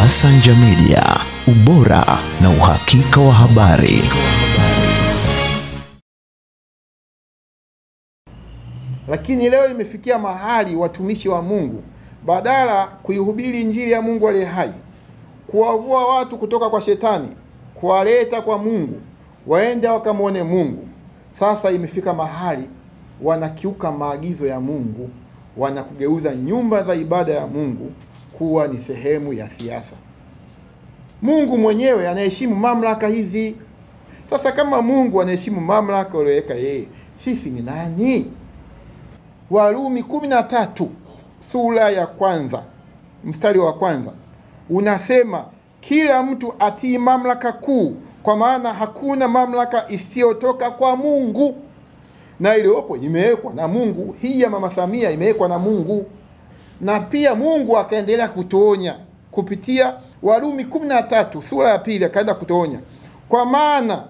Asanja Media, ubora na uhakika wa habari. Lakini leo imefikia mahali watumishi wa Mungu badala kuihubiri injili ya Mungu aliye hai, kuwavua watu kutoka kwa shetani, kuwaleta kwa Mungu, waende wakamwone Mungu. Sasa imefika mahali wanakiuka maagizo ya Mungu, wanakugeuza nyumba za ibada ya Mungu kuwa ni sehemu ya siasa. Mungu mwenyewe anaheshimu mamlaka hizi. Sasa kama Mungu anaheshimu mamlaka aliyoweka yeye, sisi ni nani? Warumi 13 sura ya 1 mstari wa 1 unasema, kila mtu atii mamlaka kuu, kwa maana hakuna mamlaka isiyotoka kwa Mungu, na iliyopo imewekwa na Mungu. Hii ya Mama Samia imewekwa na Mungu. Na pia Mungu akaendelea kutuonya kupitia Warumi 13 sura ya 2, akaenda kutuonya, kwa maana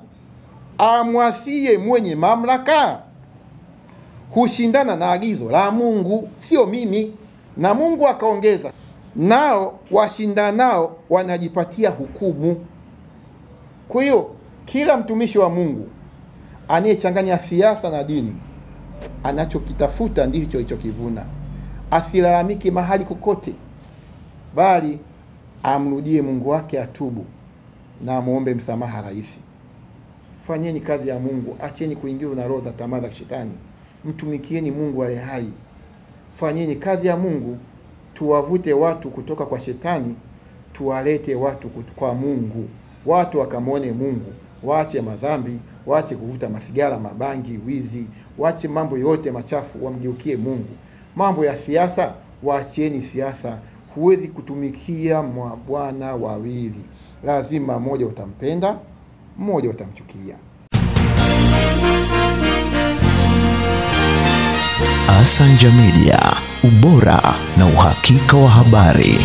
amwasie mwenye mamlaka hushindana na agizo la Mungu, sio mimi. Na Mungu akaongeza, nao washindanao wanajipatia hukumu. Kwa hiyo kila mtumishi wa Mungu anayechanganya siasa na dini, anachokitafuta ndicho alichokivuna. Asilalamiki mahali kokote, bali amrudie Mungu wake, atubu na muombe msamaha rahisi. Fanyeni kazi ya Mungu, acheni kuingizwa na roho za tamaa za shetani. Mtumikieni Mungu aliye hai. Fanyeni kazi ya Mungu, tuwavute watu kutoka kwa shetani, tuwalete watu kwa Mungu. Watu wakamwone Mungu, waache madhambi, waache kuvuta masigara, mabangi, wizi, waache mambo yote machafu, wamgeukie Mungu. Mambo ya siasa, waachieni siasa. Huwezi kutumikia mabwana wawili. Lazima mmoja utampenda, mmoja utamchukia. Asanja Media, ubora na uhakika wa habari.